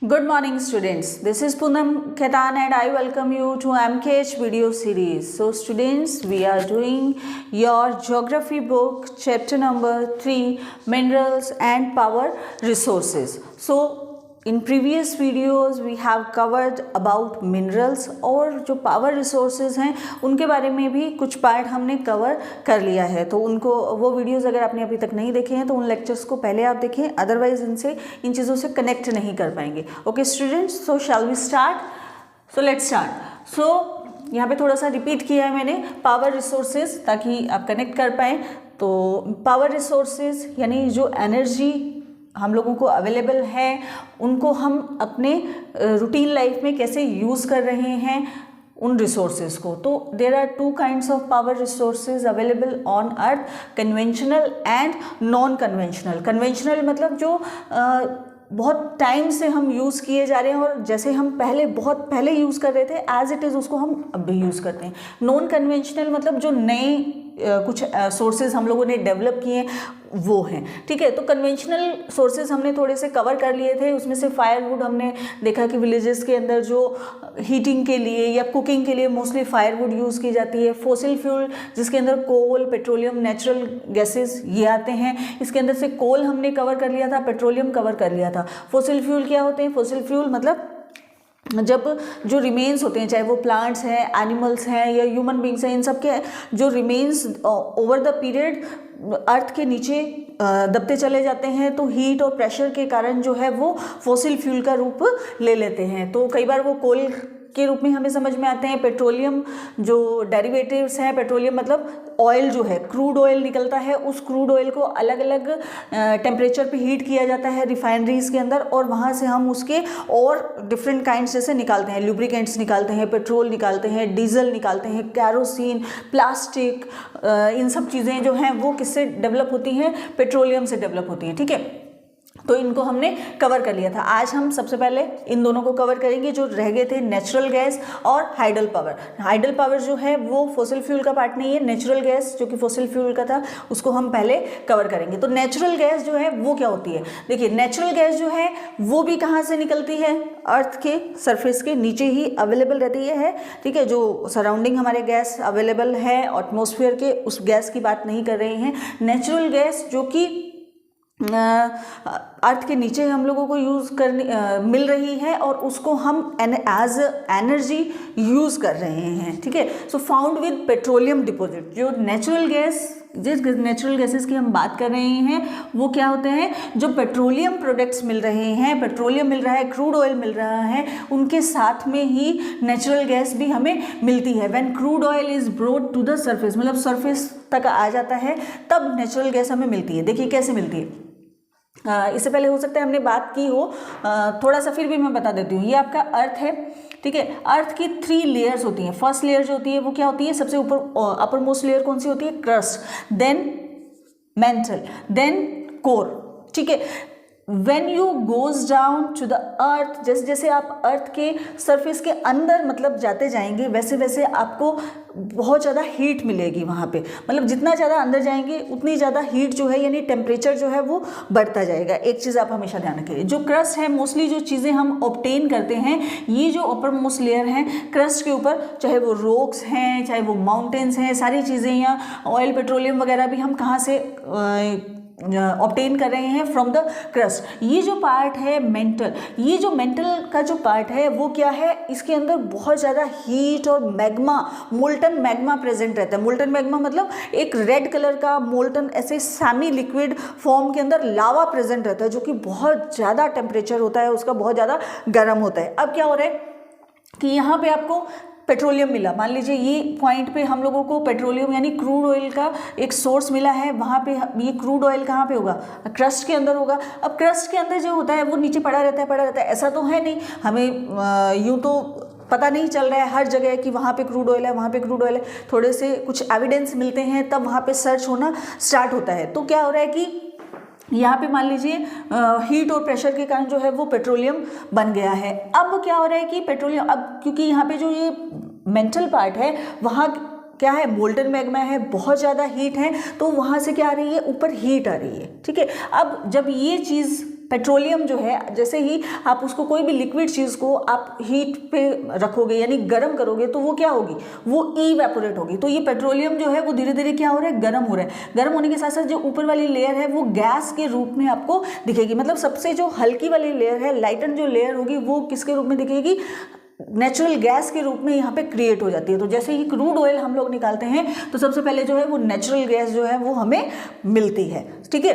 Good morning students, this is Poonam Khetan and I welcome you to MKH video series. So students, we are doing your geography book chapter number 3 minerals and power resources. So in previous videos we have covered about minerals और जो power resources हैं उनके बारे में भी कुछ part हमने cover कर लिया है, तो उनको वो वीडियोस अगर आपने अभी तक नहीं देखे हैं तो उन लेक्चर्स को पहले आप देखें, अदरवाइज इन चीज़ों से कनेक्ट नहीं कर पाएंगे. Okay students, so shall we start. So let's start. So यहाँ पे थोड़ा सा रिपीट किया है मैंने पावर रिसोर्सेज ताकि आप कनेक्ट कर पाएँ. तो पावर रिसोर्सेज यानी जो एनर्जी हम लोगों को अवेलेबल है उनको हम अपने रूटीन लाइफ में कैसे यूज़ कर रहे हैं उन रिसोर्सेज को. तो there are two kinds of power resources available on earth, conventional and non conventional. Conventional मतलब जो बहुत टाइम से हम यूज़ किए जा रहे हैं और जैसे हम बहुत पहले यूज़ कर रहे थे एज इट इज़ उसको हम अब भी यूज़ करते हैं. नॉन कन्वेंशनल मतलब जो नए कुछ सोर्सेज हम लोगों ने डेवलप किए वो हैं. ठीक है, तो कन्वेंशनल सोर्सेज हमने थोड़े से कवर कर लिए थे. उसमें से फायरवुड हमने देखा कि विलेजेस के अंदर जो हीटिंग के लिए या कुकिंग के लिए मोस्टली फायरवुड यूज़ की जाती है. फॉसिल फ्यूल जिसके अंदर कोल, पेट्रोलियम, नेचुरल गैसेस ये आते हैं. इसके अंदर से कोल हमने कवर कर लिया था, पेट्रोलियम कवर कर लिया था. फॉसिल फ्यूल क्या होते हैं? फॉसिल फ्यूल मतलब जब जो रिमेन्स होते हैं, चाहे वो प्लांट्स हैं, एनिमल्स हैं या ह्यूमन बींग्स हैं, इन सब के जो रिमेन्स ओवर द पीरियड अर्थ के नीचे दबते चले जाते हैं तो हीट और प्रेशर के कारण जो है वो फॉसिल फ्यूल का रूप ले लेते हैं. तो कई बार वो कोल के रूप में हमें समझ में आते हैं. पेट्रोलियम जो डेरिवेटिव्स हैं, पेट्रोलियम मतलब ऑयल जो है, क्रूड ऑयल निकलता है, उस क्रूड ऑयल को अलग अलग टेम्परेचर पे हीट किया जाता है रिफाइनरीज के अंदर और वहाँ से हम उसके और डिफरेंट काइंड्स जैसे निकालते हैं. लुब्रिकेंट्स निकालते हैं, पेट्रोल निकालते हैं, डीजल निकालते हैं, कैरोसिन, प्लास्टिक, इन सब चीज़ें जो हैं वो किससे डेवलप होती हैं? पेट्रोलियम से डेवलप होती हैं. ठीक है, तो इनको हमने कवर कर लिया था. आज हम सबसे पहले इन दोनों को कवर करेंगे. जो रह गए थे नेचुरल गैस और हाइडल पावर. हाइडल पावर जो है वो फॉसिल फ्यूल का पार्ट नहीं है. नेचुरल गैस जो कि फॉसिल फ्यूल का था उसको हम पहले कवर करेंगे. तो नेचुरल गैस जो है वो क्या होती है? देखिए, नेचुरल गैस जो है वो भी कहाँ से निकलती है? अर्थ के सरफेस के नीचे ही अवेलेबल रहती है. ठीक है, जो सराउंडिंग हमारे गैस अवेलेबल है एटमॉस्फेयर के, उस गैस की बात नहीं कर रहे हैं. नेचुरल गैस जो कि अर्थ के नीचे हम लोगों को यूज़ करने मिल रही है और उसको हम एज एनर्जी यूज़ कर रहे हैं. ठीक है, सो फाउंड विद पेट्रोलियम डिपॉजिट. जो नेचुरल गैस, जिस नेचुरल गैसेस की हम बात कर रहे हैं वो क्या होते हैं? जो पेट्रोलियम प्रोडक्ट्स मिल रहे हैं, पेट्रोलियम मिल रहा है, क्रूड ऑयल मिल रहा है, उनके साथ में ही नेचुरल गैस भी हमें मिलती है. When crude oil is brought to the surface, मतलब सरफेस तक आ जाता है तब नेचुरल गैस हमें मिलती है. देखिए कैसे मिलती है. इससे पहले हो सकता है हमने बात की हो, थोड़ा सा फिर भी मैं बता देती हूँ. ये आपका अर्थ है. ठीक है, अर्थ की 3 लेयर्स होती हैं. फर्स्ट लेयर जो होती है वो क्या होती है? सबसे ऊपर अपर मोस्ट लेयर कौन सी होती है? Crust, then mantle, then core. ठीक है, When you goes down to the earth, जैसे जैसे आप अर्थ के सरफेस के अंदर मतलब जाते जाएंगे वैसे वैसे आपको बहुत ज़्यादा हीट मिलेगी वहाँ पे. मतलब जितना ज़्यादा अंदर जाएंगे उतनी ज़्यादा हीट जो है यानी टेम्परेचर जो है वो बढ़ता जाएगा. एक चीज़ आप हमेशा ध्यान रखिए. जो क्रस्ट है, मोस्टली जो चीज़ें हम ऑब्टेन करते हैं, ये जो अपर मोस्ट लेयर हैं क्रस्ट के ऊपर, चाहे वो रॉक्स हैं, चाहे वो माउंटेन्स हैं, सारी चीज़ें या ऑयल, पेट्रोलियम वगैरह भी हम कहाँ से ऑब्टेन कर रहे हैं? From the crust. ये जो पार्ट है मेंटल, ये जो मेंटल का जो पार्ट है वो क्या है? इसके अंदर बहुत ज़्यादा हीट और मैग्मा, मोल्टन मैग्मा प्रेजेंट रहता है. मोल्टन मैग्मा मतलब एक रेड कलर का मोल्टन ऐसे सेमी लिक्विड फॉर्म के अंदर लावा प्रेजेंट रहता है जो कि बहुत ज़्यादा टेम्परेचर होता है उसका, बहुत ज़्यादा गर्म होता है. अब क्या हो रहा है कि यहाँ पे आपको पेट्रोलियम मिला. मान लीजिए ये पॉइंट पे हम लोगों को पेट्रोलियम यानी क्रूड ऑयल का एक सोर्स मिला है. वहाँ पे ये क्रूड ऑयल कहाँ पे होगा? क्रस्ट के अंदर होगा. अब क्रस्ट के अंदर जो होता है वो नीचे पड़ा रहता है. ऐसा तो है नहीं, हमें यूँ तो पता नहीं चल रहा है हर जगह कि वहाँ पे क्रूड ऑयल है, वहाँ पे क्रूड ऑयल है. थोड़े से कुछ एविडेंस मिलते हैं तब वहाँ पे सर्च होना स्टार्ट होता है. तो क्या हो रहा है कि यहाँ पे मान लीजिए हीट और प्रेशर के कारण जो है वो पेट्रोलियम बन गया है. अब क्या हो रहा है कि पेट्रोलियम, अब क्योंकि यहाँ पे जो ये मेंटल पार्ट है वहाँ क्या है? मोल्टन मैग्मा है, बहुत ज़्यादा हीट है, तो वहाँ से क्या आ रही है? ऊपर हीट आ रही है. ठीक है, अब जब ये चीज़ पेट्रोलियम जो है, जैसे ही आप उसको कोई भी लिक्विड चीज़ को आप हीट पे रखोगे यानी गर्म करोगे तो वो क्या होगी, वो इवेपोरेट होगी। तो ये पेट्रोलियम जो है वो धीरे धीरे क्या हो रहा है, गर्म हो रहा है। गर्म होने के साथ साथ जो ऊपर वाली लेयर है वो गैस के रूप में आपको दिखेगी। मतलब सबसे जो हल्की वाली लेयर है, लाइटन जो लेयर होगी, वो किसके रूप में दिखेगी, नेचुरल गैस के रूप में यहाँ पे क्रिएट हो जाती है। तो जैसे ही क्रूड ऑयल हम लोग निकालते हैं तो सबसे पहले जो है वो नेचुरल गैस जो है वो हमें मिलती है, ठीक है।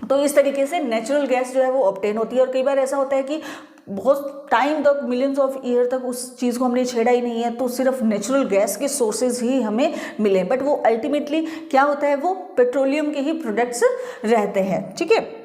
तो इस तरीके से नेचुरल गैस जो है वो ऑब्टेन होती है। और कई बार ऐसा होता है कि बहुत टाइम तक, मिलियंस ऑफ ईयर तक उस चीज़ को हमने छेड़ा ही नहीं है, तो सिर्फ नेचुरल गैस के सोर्सेज ही हमें मिले, बट वो अल्टीमेटली क्या होता है, वो पेट्रोलियम के ही प्रोडक्ट्स रहते हैं, ठीक है।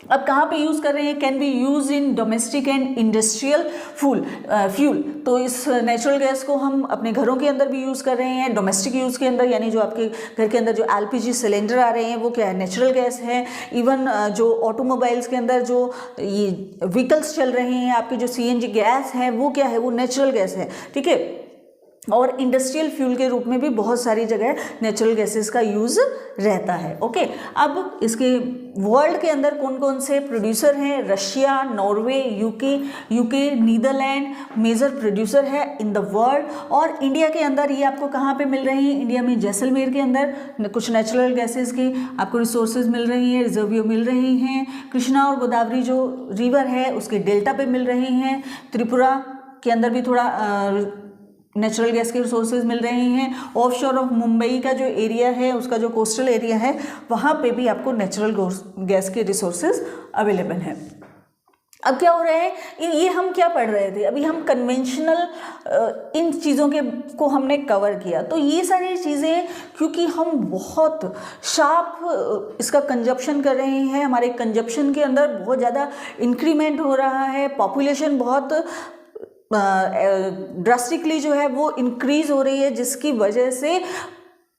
अब कहाँ पे यूज़ कर रहे हैं, can be use in domestic and industrial fuel. तो इस नेचुरल गैस को हम अपने घरों के अंदर भी यूज़ कर रहे हैं, डोमेस्टिक यूज़ के अंदर, यानी जो आपके घर के अंदर जो एलपीजी सिलेंडर आ रहे हैं वो क्या है, नेचुरल गैस है। इवन जो ऑटोमोबाइल्स के अंदर जो ये व्हीकल्स चल रहे हैं, आपकी जो सीएनजी गैस है वो क्या है, वो नेचुरल गैस है, ठीक है। और इंडस्ट्रियल फ्यूल के रूप में भी बहुत सारी जगह नेचुरल गैसेस का यूज़ रहता है, ओके। अब इसके वर्ल्ड के अंदर कौन कौन से प्रोड्यूसर हैं, Russia, Norway, UK, Netherland major producer है इन द वर्ल्ड। और इंडिया के अंदर ये आपको कहाँ पे मिल रही हैं, इंडिया में जैसलमेर के अंदर कुछ नेचुरल गैसेस की आपको रिसोर्सेज मिल रही हैं, रिजर्वियो मिल रही हैं। कृष्णा और गोदावरी जो रिवर है उसके डेल्टा पे मिल रही हैं। त्रिपुरा के अंदर भी थोड़ा नेचुरल गैस के रिसोर्सेज मिल रहे हैं। ऑफ शोर ऑफ मुंबई का जो एरिया है, उसका जो कोस्टल एरिया है, वहाँ पे भी आपको नेचुरल गैस के रिसोर्सेज अवेलेबल हैं। अब क्या हो रहा है, ये हम क्या पढ़ रहे थे, अभी हम कन्वेंशनल इन चीज़ों के को हमने कवर किया। तो ये सारी चीज़ें क्योंकि हम बहुत शार्प इसका कंजप्शन कर रहे हैं, हमारे कंजप्शन के अंदर बहुत ज़्यादा इंक्रीमेंट हो रहा है, पॉपुलेशन बहुत ड्रास्टिकली जो है वो इंक्रीज हो रही है, जिसकी वजह से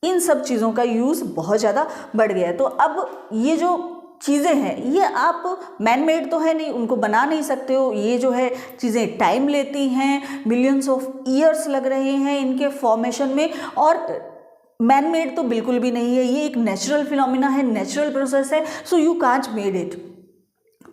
इन सब चीज़ों का यूज़ बहुत ज़्यादा बढ़ गया है। तो अब ये जो चीज़ें हैं ये आप मैन मेड तो है नहीं, उनको बना नहीं सकते हो। ये जो है चीज़ें टाइम लेती हैं, मिलियंस ऑफ ईयर्स लग रहे हैं इनके फॉर्मेशन में, और मैन मेड तो बिल्कुल भी नहीं है। ये एक नेचुरल फिनोमिना है, नेचुरल प्रोसेस है, so you can't made it.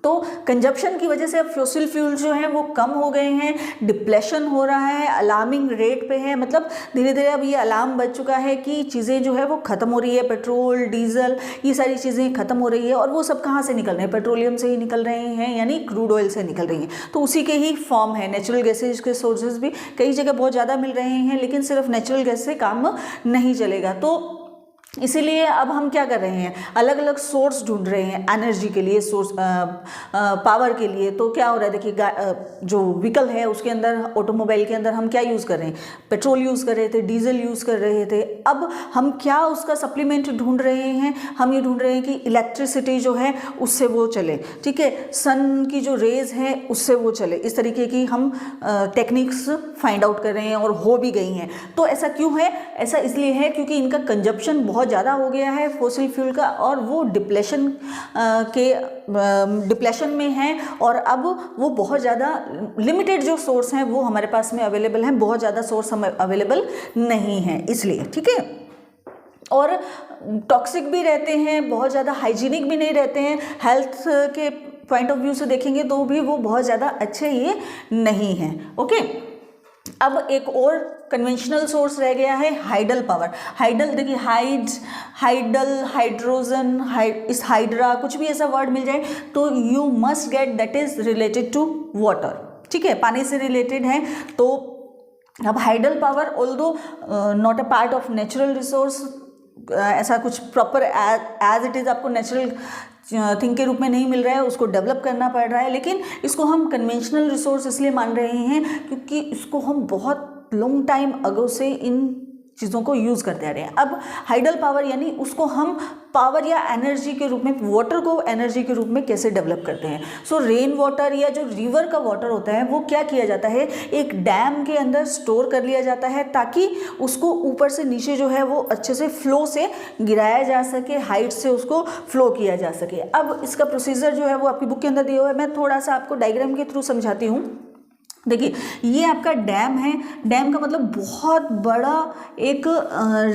तो कंजप्शन की वजह से अब फॉसिल फ्यूल जो हैं वो कम हो गए हैं, डिप्लेशन हो रहा है, अलार्मिंग रेट पे है। मतलब धीरे धीरे अब ये अलार्म बज चुका है कि चीज़ें जो है वो ख़त्म हो रही है, पेट्रोल, डीजल, ये सारी चीज़ें ख़त्म हो रही है। और वो सब कहाँ से निकल रहे हैं, पेट्रोलियम से ही निकल रहे हैं, यानी क्रूड ऑयल से निकल रही हैं। तो उसी के ही फॉर्म है। नेचुरल गैसेज के सोर्सेज भी कई जगह बहुत ज़्यादा मिल रहे हैं, लेकिन सिर्फ नेचुरल गैस से काम नहीं चलेगा। तो इसीलिए अब हम क्या कर रहे हैं, अलग अलग सोर्स ढूंढ रहे हैं एनर्जी के लिए, सोर्स पावर के लिए। तो क्या हो रहा है, देखिए जो व्हीकल है उसके अंदर, ऑटोमोबाइल के अंदर हम क्या यूज़ कर रहे हैं, पेट्रोल यूज़ कर रहे थे, डीजल यूज़ कर रहे थे। अब हम क्या उसका सप्लीमेंट ढूंढ रहे हैं, हम ये ढूंढ रहे हैं कि इलेक्ट्रिसिटी जो है उससे वो चले, ठीक है, सन की जो रेज है उससे वो चले। इस तरीके की हम टेक्निक्स फाइंड आउट कर रहे हैं और हो भी गई हैं। तो ऐसा क्यों है, ऐसा इसलिए है क्योंकि इनका कंजप्शन बहुत ज़्यादा हो गया है फॉसिल फ्यूल का, और वो डिप्लेशन में है। और अब वो बहुत ज़्यादा लिमिटेड जो सोर्स हैं वो हमारे पास में अवेलेबल हैं, बहुत ज़्यादा सोर्स हमें अवेलेबल नहीं है इसलिए, ठीक है। और टॉक्सिक भी रहते हैं, बहुत ज़्यादा हाइजीनिक भी नहीं रहते हैं, हेल्थ के पॉइंट ऑफ व्यू से देखेंगे तो भी वो बहुत ज़्यादा अच्छे ये नहीं हैं, ओके। अब एक और कन्वेंशनल सोर्स रह गया है hydel power. Hydel hydel, hydrogen, हाइड्रोजन, इस हाइड्रा, कुछ भी ऐसा वर्ड मिल जाए तो you must get that is related to water, ठीक है, पानी से रिलेटेड है। तो अब hydel power although not a part of natural resource, ऐसा कुछ प्रॉपर एज इट इज़ आपको नेचुरल थिंग के रूप में नहीं मिल रहा है, उसको डेवलप करना पड़ रहा है। लेकिन इसको हम कन्वेंशनल रिसोर्स इसलिए मान रहे हैं क्योंकि इसको हम बहुत लॉन्ग टाइम अगो से इन चीज़ों को यूज़ करते आ रहे हैं। अब हाइडल पावर यानी उसको हम पावर या एनर्जी के रूप में, वाटर को एनर्जी के रूप में कैसे डेवलप करते हैं। सो रेन वाटर या जो रिवर का वाटर होता है वो क्या किया जाता है, एक डैम के अंदर स्टोर कर लिया जाता है ताकि उसको ऊपर से नीचे जो है वो अच्छे से फ्लो से गिराया जा सके, हाइट से उसको फ्लो किया जा सके। अब इसका प्रोसीजर जो है वो आपकी बुक के अंदर दिया हुआ है, मैं थोड़ा सा आपको डायग्राम के थ्रू समझाती हूँ। देखिए ये आपका डैम है, डैम का मतलब बहुत बड़ा एक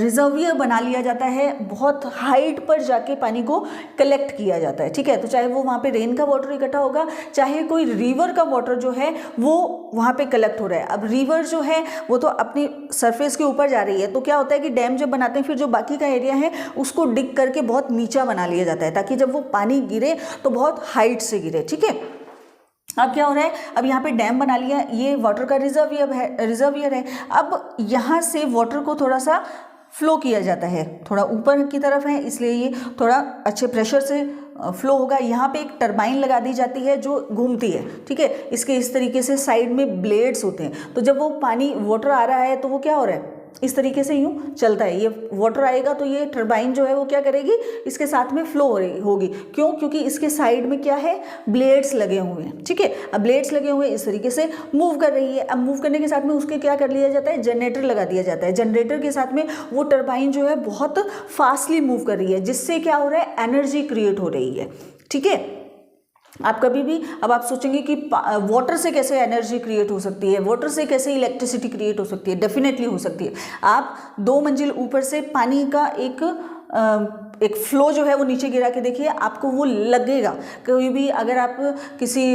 रिजर्वियर बना लिया जाता है, बहुत हाइट पर जाके पानी को कलेक्ट किया जाता है, ठीक है। तो चाहे वो वहाँ पे रेन का वाटर इकट्ठा होगा, चाहे कोई रिवर का वाटर जो है वो वहाँ पे कलेक्ट हो रहा है। अब रिवर जो है वो तो अपनी सरफेस के ऊपर जा रही है, तो क्या होता है कि डैम जब बनाते हैं फिर जो बाकी का एरिया है उसको डिग करके बहुत नीचा बना लिया जाता है, ताकि जब वो पानी गिरे तो बहुत हाइट से गिरे, ठीक है। अब क्या हो रहा है, अब यहाँ पे डैम बना लिया, ये वाटर का रिजर्वियर है। अब यहाँ से वाटर को थोड़ा सा फ्लो किया जाता है, थोड़ा ऊपर की तरफ है इसलिए ये थोड़ा अच्छे प्रेशर से फ्लो होगा। यहाँ पे एक टरबाइन लगा दी जाती है जो घूमती है, ठीक है। इसके इस तरीके से साइड में ब्लेड्स होते हैं, तो जब वो पानी वाटर आ रहा है तो वो क्या हो रहा है, इस तरीके से यूं चलता है। ये वाटर आएगा तो ये टरबाइन जो है वो क्या करेगी, इसके साथ में फ्लो होगी। क्यों? क्योंकि इसके साइड में क्या है, ब्लेड्स लगे हुए हैं, ठीक है। अब ब्लेड्स लगे हुए इस तरीके से मूव कर रही है। अब मूव करने के साथ में उसके क्या कर लिया जाता है, जनरेटर लगा दिया जाता है। जनरेटर के साथ में वो टरबाइन जो है बहुत फास्टली मूव कर रही है, जिससे क्या हो रहा है, एनर्जी क्रिएट हो रही है, ठीक है। आप कभी भी अब आप सोचेंगे कि वाटर से कैसे एनर्जी क्रिएट हो सकती है, वाटर से कैसे इलेक्ट्रिसिटी क्रिएट हो सकती है, डेफिनेटली हो सकती है। आप 2 मंजिल ऊपर से पानी का एक फ्लो जो है वो नीचे गिरा के देखिए, आपको वो लगेगा। कोई भी अगर आप किसी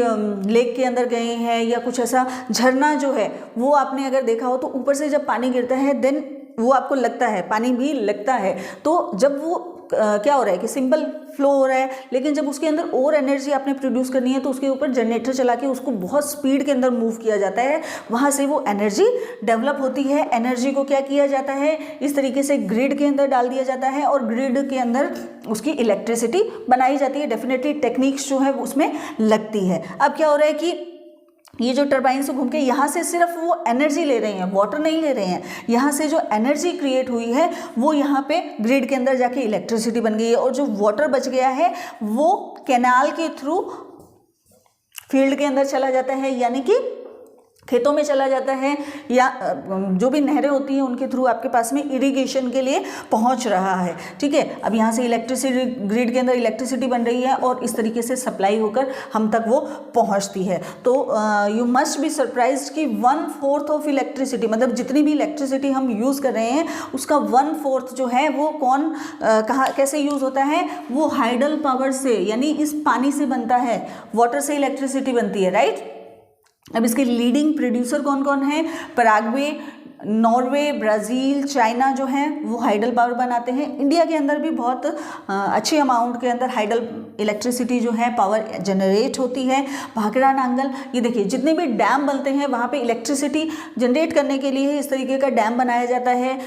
लेक के अंदर गए हैं या कुछ ऐसा झरना जो है वो आपने अगर देखा हो, तो ऊपर से जब पानी गिरता है देन वो आपको लगता है, पानी भी लगता है। तो जब वो क्या हो रहा है कि सिंपल फ्लो हो रहा है, लेकिन जब उसके अंदर और एनर्जी आपने प्रोड्यूस करनी है तो उसके ऊपर जनरेटर चला के उसको बहुत स्पीड के अंदर मूव किया जाता है, वहाँ से वो एनर्जी डेवलप होती है। एनर्जी को क्या किया जाता है, इस तरीके से ग्रिड के अंदर डाल दिया जाता है और ग्रिड के अंदर उसकी इलेक्ट्रिसिटी बनाई जाती है। डेफिनेटली टेक्निक्स जो है उसमें लगती है। अब क्या हो रहा है कि ये जो टरबाइन से घूम के यहाँ से सिर्फ वो एनर्जी ले रहे हैं, वाटर नहीं ले रहे हैं। यहाँ से जो एनर्जी क्रिएट हुई है वो यहाँ पे ग्रिड के अंदर जाके इलेक्ट्रिसिटी बन गई है, और जो वाटर बच गया है वो कैनाल के थ्रू फील्ड के अंदर चला जाता है, यानी कि खेतों में चला जाता है, या जो भी नहरें होती हैं उनके थ्रू आपके पास में इरिगेशन के लिए पहुंच रहा है, ठीक है। अब यहाँ से इलेक्ट्रिसिटी, ग्रिड के अंदर इलेक्ट्रिसिटी बन रही है और इस तरीके से सप्लाई होकर हम तक वो पहुंचती है। तो यू मस्ट बी सरप्राइज्ड कि 1/4 ऑफ इलेक्ट्रिसिटी, मतलब जितनी भी इलेक्ट्रिसिटी हम यूज़ कर रहे हैं उसका 1/4 जो है वो कहाँ कैसे यूज़ होता है, वो हाइडल पावर से, यानी इस पानी से बनता है, वाटर से इलेक्ट्रिसिटी बनती है, राइट। अब इसके लीडिंग प्रोड्यूसर कौन कौन है, पराग्वे, नॉर्वे, ब्राज़ील, चाइना जो हैं वो हाइडल पावर बनाते हैं। इंडिया के अंदर भी बहुत अच्छे अमाउंट के अंदर हाइडल इलेक्ट्रिसिटी जो है पावर जनरेट होती है। भाखड़ा नांगल, ये देखिए जितने भी डैम बनते हैं वहाँ पे इलेक्ट्रिसिटी जनरेट करने के लिए इस तरीके का डैम बनाया जाता है,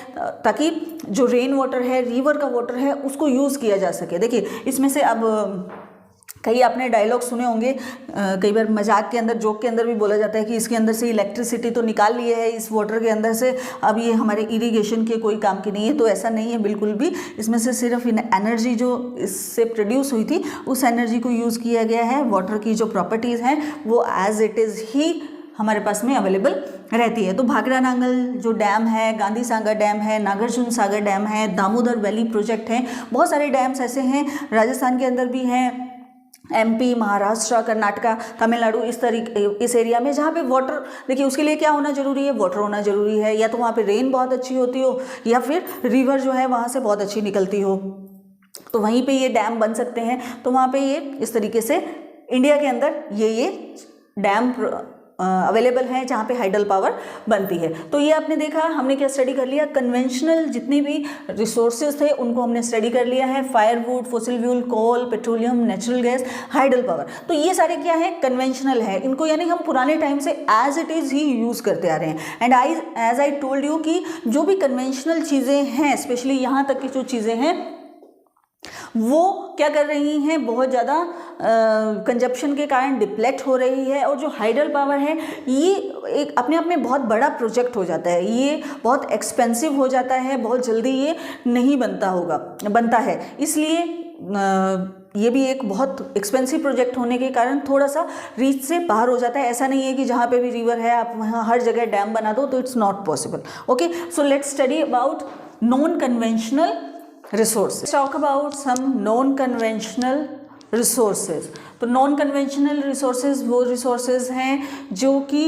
ताकि जो रेन वाटर है, रिवर का वाटर है, उसको यूज़ किया जा सके। देखिए इसमें से अब कई आपने डायलॉग सुने होंगे, कई बार मजाक के अंदर, जोक के अंदर भी बोला जाता है कि इसके अंदर से इलेक्ट्रिसिटी तो निकाल ली है इस वाटर के अंदर से, अब ये हमारे इरिगेशन के कोई काम की नहीं है। तो ऐसा नहीं है बिल्कुल भी, इसमें से सिर्फ एनर्जी जो इससे प्रोड्यूस हुई थी उस एनर्जी को यूज़ किया गया है। वाटर की जो प्रॉपर्टीज़ हैं वो एज इट इज़ ही हमारे पास में अवेलेबल रहती है। तो भाखड़ा नांगल जो डैम है, गांधी सागर डैम है, नागार्जुन सागर डैम है, दामोदर वैली प्रोजेक्ट है, बहुत सारे डैम्स ऐसे हैं। राजस्थान के अंदर भी हैं, MP, महाराष्ट्र, कर्नाटका, तमिलनाडु, इस एरिया में जहाँ पे वाटर, देखिए उसके लिए क्या होना जरूरी है, वाटर होना जरूरी है। या तो वहाँ पे रेन बहुत अच्छी होती हो या फिर रिवर जो है वहाँ से बहुत अच्छी निकलती हो, तो वहीं पे ये डैम बन सकते हैं। तो वहाँ पे ये इस तरीके से इंडिया के अंदर ये डैम अवेलेबल हैं जहाँ पे हाइडल पावर बनती है। तो ये आपने देखा, हमने क्या स्टडी कर लिया, कन्वेंशनल जितने भी रिसोर्सेज थे उनको हमने स्टडी कर लिया है, firewood, fossil fuel, coal, petroleum, natural gas, hydel power. तो ये सारे क्या है, कन्वेंशनल है, इनको यानी हम पुराने टाइम से एज इट इज़ ही यूज़ करते आ रहे हैं। And as I told you कि जो भी कन्वेंशनल चीज़ें हैं, स्पेशली यहाँ तक की जो चीज़ें हैं वो क्या कर रही हैं, बहुत ज़्यादा कंजप्शन के कारण डिप्लेक्ट हो रही है। और जो हाइडल पावर है ये एक अपने आप में बहुत बड़ा प्रोजेक्ट हो जाता है, ये बहुत एक्सपेंसिव हो जाता है, बहुत जल्दी ये नहीं बनता है। इसलिए ये भी एक बहुत एक्सपेंसिव प्रोजेक्ट होने के कारण थोड़ा सा रीच से बाहर हो जाता है। ऐसा नहीं है कि जहाँ पे भी रिवर है आप वहाँ हर जगह डैम बना दो, तो it's not possible. Okay, so let's study about non conventional resources. Talk about some non-conventional resources. तो नॉन कन्वेंशनल रिसोर्सेज वो रिसोर्सेज हैं जो कि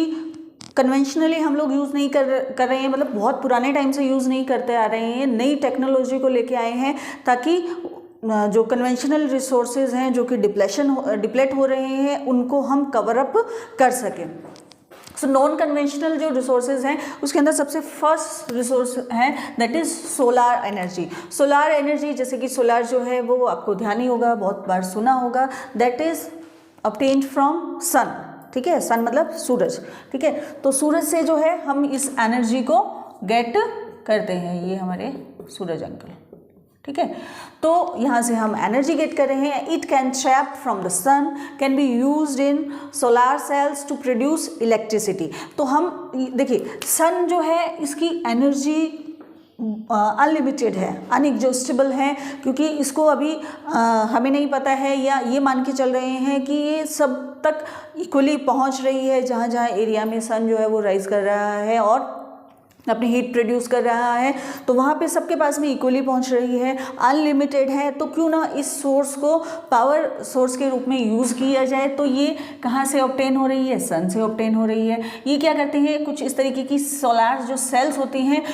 कन्वेंशनली हम लोग यूज़ नहीं कर रहे हैं, मतलब बहुत पुराने टाइम से यूज़ नहीं करते आ रहे हैं, नई टेक्नोलॉजी को लेके आए हैं ताकि जो कन्वेंशनल रिसोर्सेज हैं जो कि डिप्लेट हो रहे हैं उनको हम कवर अप कर सकें। सो नॉन कन्वेंशनल जो रिसोर्सेज हैं उसके अंदर सबसे फर्स्ट रिसोर्स है that is solar energy. Solar energy जैसे कि सोलार जो है वो आपको ध्यान ही होगा, बहुत बार सुना होगा, that is obtained from sun. ठीक है, सन मतलब सूरज। ठीक है, तो सूरज से जो है हम इस एनर्जी को गेट करते हैं, ये हमारे सूरज अंकल। ठीक है, तो यहाँ से हम एनर्जी गेट कर रहे हैं। It can trap from the sun, can be used in solar cells to produce electricity. तो हम देखिए सन जो है इसकी एनर्जी अनलिमिटेड है, अनएग्जॉस्टेबल है, क्योंकि इसको अभी हमें नहीं पता है या ये मान के चल रहे हैं कि ये सब तक इक्वली पहुंच रही है, जहाँ जहाँ एरिया में सन जो है वो राइज कर रहा है और अपनी हीट प्रोड्यूस कर रहा है, तो वहाँ पे सबके पास में इक्वली पहुँच रही है, अनलिमिटेड है। तो क्यों ना इस सोर्स को पावर सोर्स के रूप में यूज़ किया जाए। तो ये कहाँ से ऑब्टेन हो रही है, सन से ऑब्टेन हो रही है। ये क्या करते हैं, कुछ इस तरीके की सोलार जो सेल्स होती हैं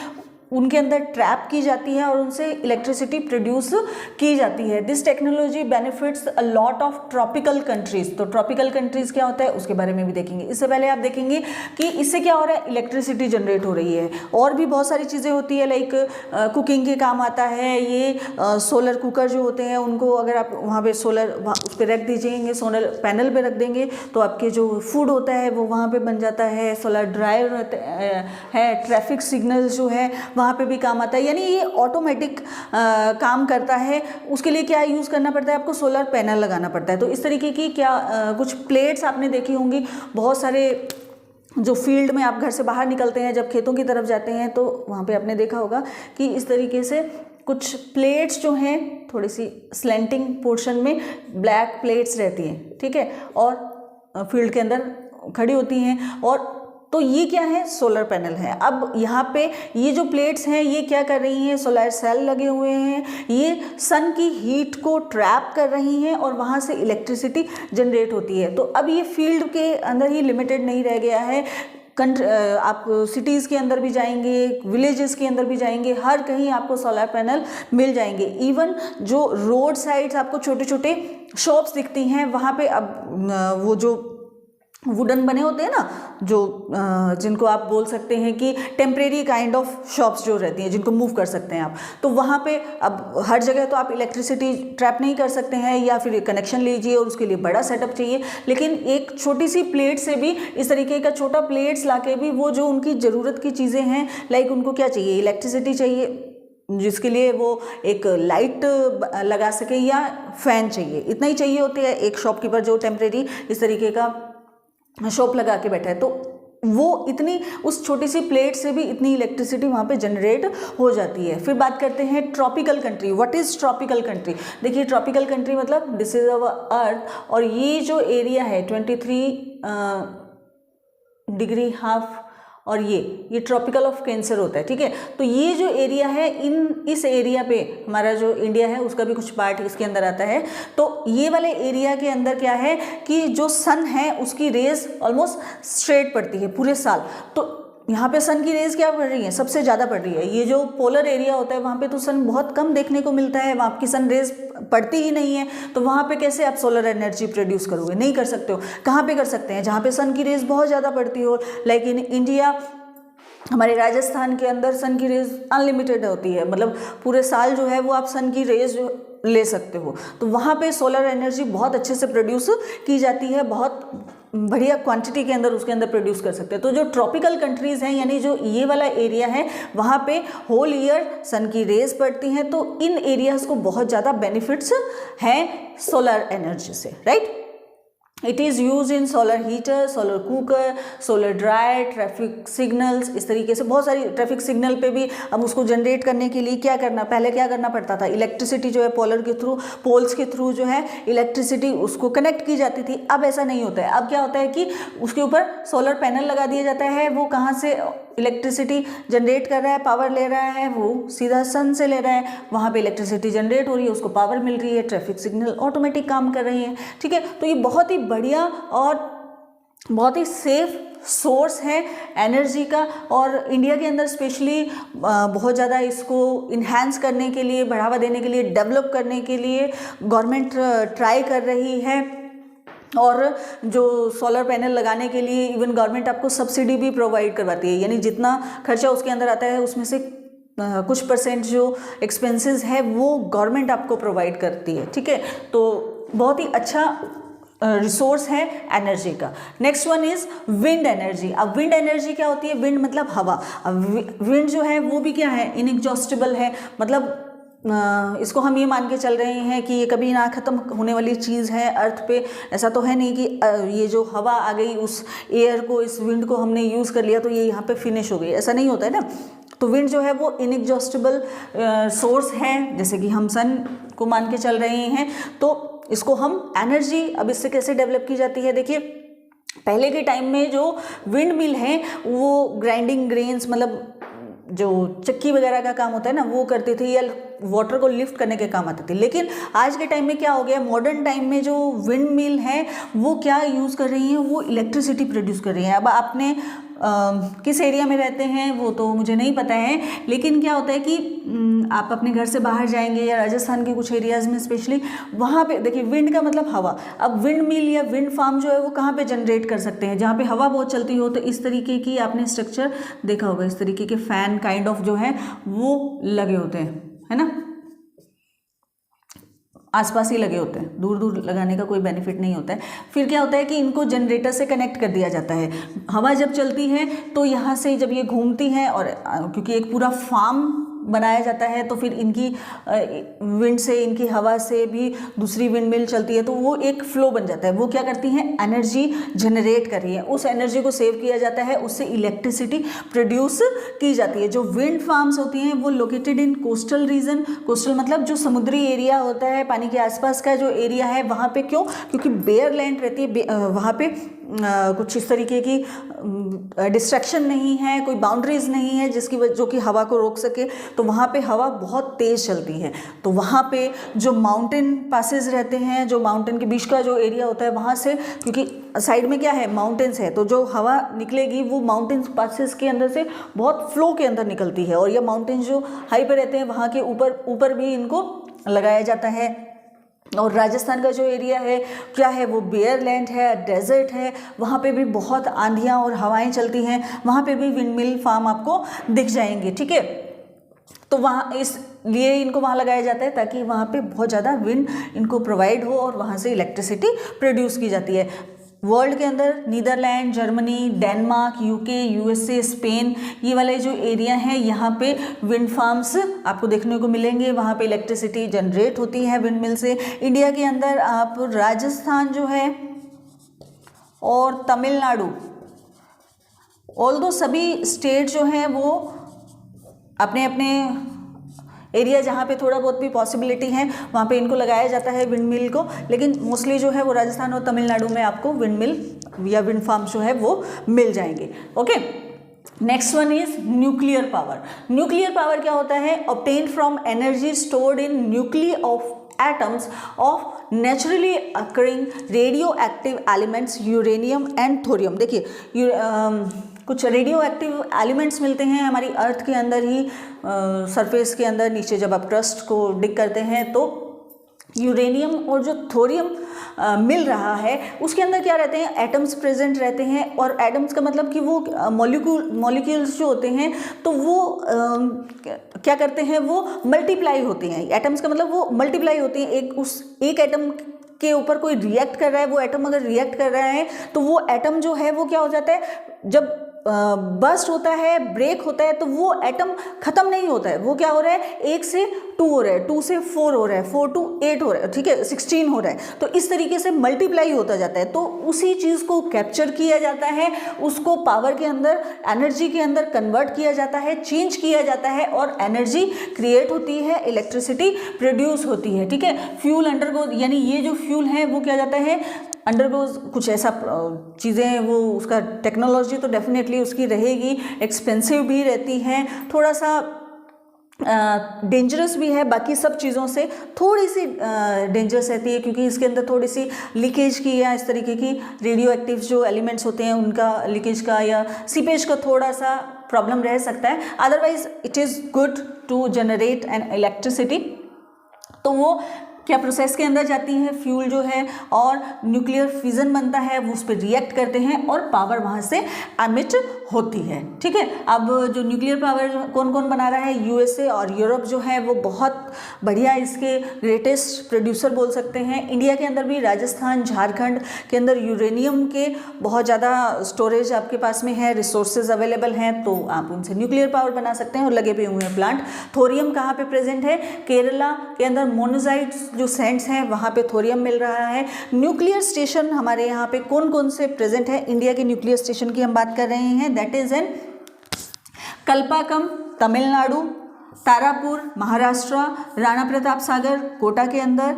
उनके अंदर ट्रैप की जाती है और उनसे इलेक्ट्रिसिटी प्रोड्यूस की जाती है। This technology benefits a lot of tropical countries. तो ट्रॉपिकल कंट्रीज़ क्या होता है उसके बारे में भी देखेंगे। इससे पहले आप देखेंगे कि इससे क्या हो रहा है, इलेक्ट्रिसिटी जनरेट हो रही है। और भी बहुत सारी चीज़ें होती है, लाइक कुकिंग के काम आता है ये। सोलर कुकर जो होते हैं उनको अगर आप वहाँ पे सोलर उस पर रख दीजिएंगे, सोलर पैनल पे रख देंगे तो आपके जो फूड होता है वो वहाँ पे बन जाता है। सोलर ड्रायर है, ट्रैफिक सिग्नल जो है वहाँ पे भी काम आता है, यानी ये ऑटोमेटिक काम करता है। उसके लिए क्या यूज़ करना पड़ता है, आपको सोलर पैनल लगाना पड़ता है। तो इस तरीके की क्या कुछ प्लेट्स आपने देखी होंगी, बहुत सारे जो फील्ड में आप घर से बाहर निकलते हैं, जब खेतों की तरफ जाते हैं तो वहाँ पे आपने देखा होगा कि इस तरीके से कुछ प्लेट्स जो हैं थोड़ी सी स्लैंटिंग पोर्शन में ब्लैक प्लेट्स रहती हैं। ठीक है, और फील्ड के अंदर खड़ी होती हैं, और तो ये क्या है, सोलर पैनल है। अब यहाँ पे ये जो प्लेट्स हैं ये क्या कर रही हैं, सोलर सेल लगे हुए हैं, ये सन की हीट को ट्रैप कर रही हैं और वहाँ से इलेक्ट्रिसिटी जनरेट होती है। तो अब ये फील्ड के अंदर ही लिमिटेड नहीं रह गया है, आप सिटीज़ के अंदर भी जाएंगे, विलेजेस के अंदर भी जाएंगे, हर कहीं आपको सोलर पैनल मिल जाएंगे। इवन जो रोड साइड्स आपको छोटे छोटे शॉप्स दिखती हैं वहाँ पे अब वो जो वुडन बने होते हैं ना, जो जिनको आप बोल सकते हैं कि टेम्परेरी काइंड ऑफ शॉप्स जो रहती हैं जिनको मूव कर सकते हैं आप, तो वहाँ पे अब हर जगह तो आप इलेक्ट्रिसिटी ट्रैप नहीं कर सकते हैं, या फिर कनेक्शन लीजिए और उसके लिए बड़ा सेटअप चाहिए। लेकिन एक छोटी सी प्लेट से भी, इस तरीके का छोटा प्लेट्स लाके भी वो जो उनकी ज़रूरत की चीज़ें हैं, लाइक उनको क्या चाहिए, इलेक्ट्रिसिटी चाहिए, जिसके लिए वो एक लाइट लगा सके या फैन चाहिए, इतना ही चाहिए होते हैं एक शॉपकीपर जो टेम्परेरी इस तरीके का शॉप लगा के बैठा है। तो वो इतनी उस छोटी सी प्लेट से भी इतनी इलेक्ट्रिसिटी वहाँ पे जनरेट हो जाती है। फिर बात करते हैं tropical country. What is tropical country? देखिए ट्रॉपिकल कंट्री मतलब दिस इज अवर अर्थ, और ये जो एरिया है 23 डिग्री हाफ, और ये ट्रॉपिकल ऑफ कैंसर होता है। ठीक है, तो ये जो एरिया है, इस एरिया पे हमारा जो इंडिया है उसका भी कुछ पार्ट इसके अंदर आता है। तो ये वाले एरिया के अंदर क्या है कि जो सन है उसकी रेज ऑलमोस्ट स्ट्रेट पड़ती है पूरे साल। तो यहाँ पे सन की रेज क्या पड़ रही है, सबसे ज़्यादा पड़ रही है। ये जो पोलर एरिया होता है वहाँ पे तो सन बहुत कम देखने को मिलता है, वहाँ की सन रेज पड़ती ही नहीं है। तो वहाँ पे कैसे आप सोलर एनर्जी प्रोड्यूस करोगे, नहीं कर सकते हो। कहाँ पे कर सकते हैं, जहाँ पे सन की रेज बहुत ज़्यादा पड़ती हो, लाइक इन इंडिया, हमारे राजस्थान के अंदर सन की रेज अनलिमिटेड होती है, मतलब पूरे साल जो है वो आप सन की रेज ले सकते हो। तो वहाँ पे सोलर एनर्जी बहुत अच्छे से प्रोड्यूस की जाती है, बहुत बढ़िया क्वांटिटी के अंदर उसके अंदर प्रोड्यूस कर सकते हैं। तो जो ट्रॉपिकल कंट्रीज़ हैं, यानी जो ये वाला एरिया है, वहाँ पे होल ईयर सन की रेज पड़ती हैं। तो इन एरियाज़ को बहुत ज़्यादा बेनिफिट्स हैं सोलर एनर्जी से, right. It is use in solar heater, solar cooker, solar dryer, traffic signals, इस तरीके से बहुत सारी ट्रैफिक सिग्नल पे भी अब उसको जनरेट करने के लिए पहले क्या करना पड़ता था, इलेक्ट्रिसिटी जो है पोल्स के थ्रू जो है इलेक्ट्रिसिटी उसको कनेक्ट की जाती थी। अब ऐसा नहीं होता है। अब क्या होता है कि उसके ऊपर सोलर पैनल लगा दिया जाता है, वो कहाँ से इलेक्ट्रिसिटी जनरेट कर रहा है, पावर ले रहा है, वो सीधा सन से ले रहा है, वहाँ पे इलेक्ट्रिसिटी जनरेट हो रही है, उसको पावर मिल रही है, ट्रैफिक सिग्नल ऑटोमेटिक काम कर रही है। ठीक है, तो ये बहुत ही बढ़िया और बहुत ही सेफ सोर्स है एनर्जी का, और इंडिया के अंदर स्पेशली बहुत ज़्यादा इसको इन्हांस करने के लिए, बढ़ावा देने के लिए, डेवलप करने के लिए गवर्नमेंट ट्राई कर रही है। और जो सोलर पैनल लगाने के लिए इवन गवर्नमेंट आपको सब्सिडी भी प्रोवाइड करवाती है, यानी जितना खर्चा उसके अंदर आता है उसमें से कुछ परसेंट जो एक्सपेंसेस है वो गवर्नमेंट आपको प्रोवाइड करती है, ठीक है। तो बहुत ही अच्छा रिसोर्स है एनर्जी का। Next one is wind energy. अब विंड एनर्जी क्या होती है? विंड मतलब हवा। अब विंड जो है वो भी क्या है? इनएग्जॉस्टेबल है, मतलब इसको हम ये मान के चल रहे हैं कि ये कभी ना ख़त्म होने वाली चीज़ है अर्थ पे। ऐसा तो है नहीं कि ये जो हवा आ गई उस एयर को, इस विंड को हमने यूज़ कर लिया तो ये यहाँ पे फिनिश हो गई, ऐसा नहीं होता है ना। तो विंड जो है वो इनएग्जॉस्टेबल सोर्स है, जैसे कि हम सन को मान के चल रहे हैं। तो इसको हम एनर्जी, अब इससे कैसे डेवलप की जाती है? देखिए, पहले के टाइम में जो विंड मिल है वो ग्राइंडिंग ग्रेन्स, मतलब जो चक्की वगैरह का काम होता है ना, वो करते थे, या वाटर को लिफ्ट करने के काम आते थे। लेकिन आज के टाइम में क्या हो गया? मॉडर्न टाइम में जो विंड मिल है वो क्या यूज़ कर रही हैं? वो इलेक्ट्रिसिटी प्रोड्यूस कर रही हैं। अब आपने किस एरिया में रहते हैं वो तो मुझे नहीं पता है, लेकिन क्या होता है कि आप अपने घर से बाहर जाएंगे या राजस्थान के कुछ एरियाज़ में स्पेशली, वहाँ पे देखिए विंड का मतलब हवा। अब विंड मिल या विंड फार्म जो है वो कहाँ पे जनरेट कर सकते हैं? जहाँ पे हवा बहुत चलती हो। तो इस तरीके की आपने स्ट्रक्चर देखा होगा, इस तरीके के फैन काइंड ऑफ जो है वो लगे होते हैं, है ना, आसपास ही लगे होते हैं, दूर दूर लगाने का कोई बेनिफिट नहीं होता है। फिर क्या होता है कि इनको जनरेटर से कनेक्ट कर दिया जाता है। हवा जब चलती है तो यहाँ से जब ये घूमती है, और क्योंकि एक पूरा फार्म बनाया जाता है, तो फिर इनकी विंड से, इनकी हवा से भी दूसरी विंड मिल चलती है, तो वो एक फ्लो बन जाता है। वो क्या करती हैं? एनर्जी जनरेट कर रही है, उस एनर्जी को सेव किया जाता है, उससे इलेक्ट्रिसिटी प्रोड्यूस की जाती है। जो विंड फार्म्स होती हैं वो located in coastal region. Coastal मतलब जो समुद्री एरिया होता है, पानी के आसपास का जो एरिया है वहाँ पे। क्यों? क्योंकि बेयर लैंड रहती है, वहाँ पे कुछ इस तरीके की डिस्ट्रैक्शन नहीं है, कोई बाउंड्रीज नहीं है जिसकी जो कि हवा को रोक सके। तो वहाँ पे हवा बहुत तेज़ चलती है। तो वहाँ पे जो माउंटेन पासेस रहते हैं, जो माउंटेन के बीच का जो एरिया होता है, वहाँ से, क्योंकि साइड में क्या है? माउंटेन्स है, तो जो हवा निकलेगी वो माउंटेन पासेस के अंदर से बहुत फ्लो के अंदर निकलती है। और ये माउंटेन जो हाई पे रहते हैं वहाँ के ऊपर भी इनको लगाया जाता है। और राजस्थान का जो एरिया है क्या है? वो बेयर लैंड है, डेजर्ट है, वहाँ पे भी बहुत आंधियाँ और हवाएं चलती हैं, वहाँ पे भी विंड मिल फार्म आपको दिख जाएंगे, ठीक है। तो वहाँ इसलिए इनको वहाँ लगाया जाता है ताकि वहाँ पे बहुत ज़्यादा विंड इनको प्रोवाइड हो और वहाँ से इलेक्ट्रिसिटी प्रोड्यूस की जाती है। वर्ल्ड के अंदर Netherland, Germany, Denmark, UK, USA, Spain, ये वाले जो एरिया हैं यहाँ पे विंड फार्म्स आपको देखने को मिलेंगे। वहाँ पे इलेक्ट्रिसिटी जनरेट होती है विंड मिल से। इंडिया के अंदर आप राजस्थान जो है और तमिलनाडु, ऑल्दो सभी स्टेट जो हैं वो अपने अपने एरिया जहाँ पे थोड़ा बहुत भी पॉसिबिलिटी है वहाँ पे इनको लगाया जाता है विंड मिल को, लेकिन मोस्टली जो है वो राजस्थान और तमिलनाडु में आपको विंड मिल या विंड फार्म जो है वो मिल जाएंगे। Okay, next one is nuclear power. Nuclear power क्या होता है? Obtained from energy stored in nuclei of atoms of naturally occurring radioactive elements uranium and thorium. देखिए कुछ रेडियो एक्टिव एलिमेंट्स मिलते हैं हमारी अर्थ के अंदर ही, सरफेस के अंदर नीचे जब आप क्रस्ट को डिग करते हैं तो यूरेनियम और जो थोरियम मिल रहा है उसके अंदर क्या रहते हैं? एटम्स प्रेजेंट रहते हैं। और एटम्स का मतलब कि वो मॉलिक्यूल्स जो होते हैं तो वो क्या करते हैं? वो मल्टीप्लाई होते हैं। एटम्स का मतलब वो मल्टीप्लाई होते हैं। एक एटम के ऊपर कोई रिएक्ट कर रहा है, वो एटम अगर रिएक्ट कर रहा है तो वो एटम जो है वो क्या हो जाता है? जब बस्ट होता है, ब्रेक होता है, तो वो एटम खत्म नहीं होता है। वो क्या हो रहा है? 1 से 2 हो रहा है, 2 से 4 हो रहा है, 4 to 8 हो रहा है, ठीक है, 16 हो रहा है। तो इस तरीके से मल्टीप्लाई होता जाता है। तो उसी चीज़ को कैप्चर किया जाता है, उसको पावर के अंदर, एनर्जी के अंदर कन्वर्ट किया जाता है, चेंज किया जाता है और एनर्जी क्रिएट होती है, इलेक्ट्रिसिटी प्रोड्यूस होती है, ठीक है। फ्यूल अंडरगो, यानी ये जो फ्यूल है वो क्या जाता है? अंडरगोज कुछ ऐसा चीज़ें, वो उसका टेक्नोलॉजी तो डेफिनेटली उसकी रहेगी, एक्सपेंसिव भी रहती है, थोड़ा सा डेंजरस भी है, बाकी सब चीज़ों से थोड़ी सी डेंजरस रहती है, क्योंकि इसके अंदर थोड़ी सी लीकेज की या इस तरीके की रेडियो एक्टिव जो एलिमेंट्स होते हैं उनका लीकेज का या सीपेज का थोड़ा सा प्रॉब्लम रह सकता है। Otherwise it is good to generate an electricity. तो वो क्या प्रोसेस के अंदर जाती है, फ्यूल जो है और न्यूक्लियर फिजन बनता है, वो उस पर रिएक्ट करते हैं और पावर वहाँ से एमिट होती है। ठीक है, अब जो न्यूक्लियर पावर कौन कौन बना रहा है, यूएसए और यूरोप जो है वो बहुत बढ़िया इसके ग्रेटेस्ट प्रोड्यूसर बोल सकते हैं। इंडिया के अंदर भी राजस्थान, झारखंड के अंदर यूरेनियम के बहुत ज़्यादा स्टोरेज आपके पास में है, रिसोर्सेज अवेलेबल हैं, तो आप उनसे न्यूक्लियर पावर बना सकते हैं और लगे भी हुए हैं प्लांट। थोरियम कहाँ पे प्रेजेंट है, केरला के अंदर मोनोजाइट जो सैंड्स हैं वहाँ पे थोरियम मिल रहा है। न्यूक्लियर स्टेशन हमारे यहाँ पे कौन कौन से प्रेजेंट है, इंडिया के न्यूक्लियर स्टेशन की हम बात कर रहे हैं, that is in कल्पाकम Tamil Nadu, Tarapur Maharashtra, Rana Pratap Sagar Kota के अंदर,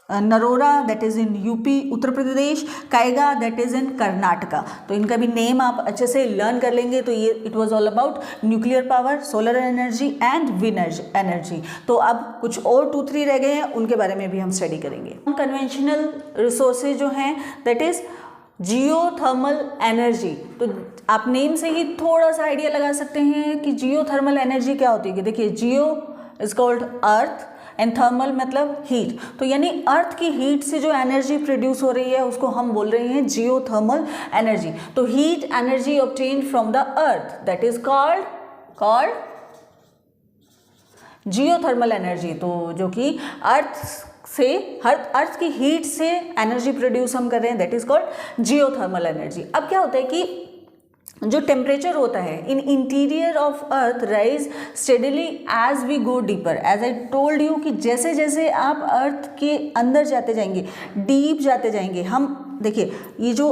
Narora that is in UP Uttar Pradesh, Kaiga that is in Karnataka. तो इनका भी नेम आप अच्छे से लर्न कर लेंगे। तो ये it was all about nuclear power, solar energy and wind energy. तो अब कुछ और 2-3 रह गए हैं, उनके बारे में भी हम स्टडी करेंगे। कन्वेंशनल रिसोर्सेज जो हैं दैट इज़ जियोथर्मल एनर्जी। तो आप नेम से ही थोड़ा सा आइडिया लगा सकते हैं कि जियोथर्मल एनर्जी क्या होती है। देखिए, geo is called earth and thermal मतलब हीट, तो यानी अर्थ की हीट से जो एनर्जी प्रोड्यूस हो रही है उसको हम बोल रहे हैं जियोथर्मल एनर्जी। तो heat energy obtained from the earth that is called geothermal energy. तो जो कि अर्थ की हीट से एनर्जी प्रोड्यूस हम कर रहे हैं that is called geothermal energy. अब क्या होता है कि जो टेम्परेचर होता है in interior of earth rise steadily as we go deeper. As I told you कि जैसे जैसे आप अर्थ के अंदर जाते जाएंगे, डीप जाते जाएंगे, हम देखिए ये जो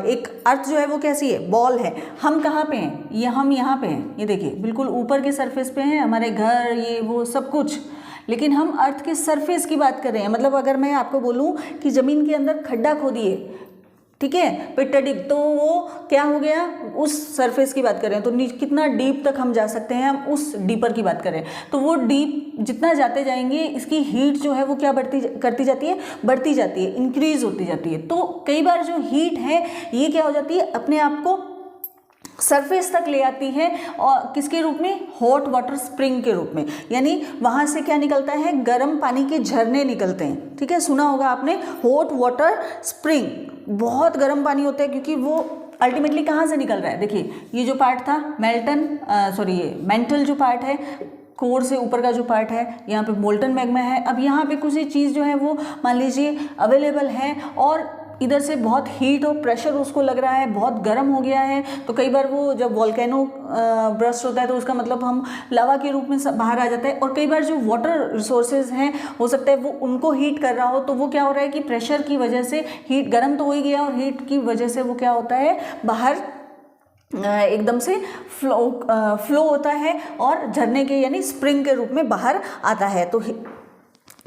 एक अर्थ जो है वो कैसी है, बॉल है। हम कहाँ पे हैं, ये हम यहाँ पे हैं, ये देखिए बिल्कुल ऊपर के सरफेस पे हैं, हमारे घर ये वो सब कुछ, लेकिन हम अर्थ के सरफेस की बात कर रहे हैं। मतलब अगर मैं आपको बोलूँ कि ज़मीन के अंदर खड्डा खोदिए, ठीक है, पिट्टा डीप, तो वो क्या हो गया, उस सरफेस की बात कर रहे हैं। तो कितना डीप तक हम जा सकते हैं, हम उस डीपर की बात कर रहे हैं। तो वो डीप जितना जाते जाएंगे इसकी हीट जो है वो क्या बढ़ती जाती है, इंक्रीज होती जाती है। तो कई बार जो हीट है ये क्या हो जाती है, अपने आप को सरफेस तक ले आती है, और किसके रूप में, हॉट वाटर स्प्रिंग के रूप में। यानी वहाँ से क्या निकलता है, गर्म पानी के झरने निकलते हैं। ठीक है, सुना होगा आपने हॉट वाटर स्प्रिंग, बहुत गर्म पानी होता है, क्योंकि वो अल्टीमेटली कहाँ से निकल रहा है। देखिए ये जो पार्ट था ये मेंटल जो पार्ट है, कोर से ऊपर का जो पार्ट है, यहाँ पे मोल्टन मैग्मा है। अब यहाँ पे कुछ चीज़ जो है वो मान लीजिए अवेलेबल है, और इधर से बहुत हीट और प्रेशर उसको लग रहा है, बहुत गर्म हो गया है। तो कई बार वो जब वॉल्केनो ब्रस्ट होता है तो उसका मतलब हम लावा के रूप में बाहर आ जाता है। और कई बार जो वाटर रिसोर्सेज हैं हो सकता है वो उनको हीट कर रहा हो, तो वो क्या हो रहा है कि प्रेशर की वजह से हीट, गर्म तो हो ही गया और हीट की वजह से वो क्या होता है, बाहर एकदम से फ्लो होता है और झरने के यानी स्प्रिंग के रूप में बाहर आता है। तो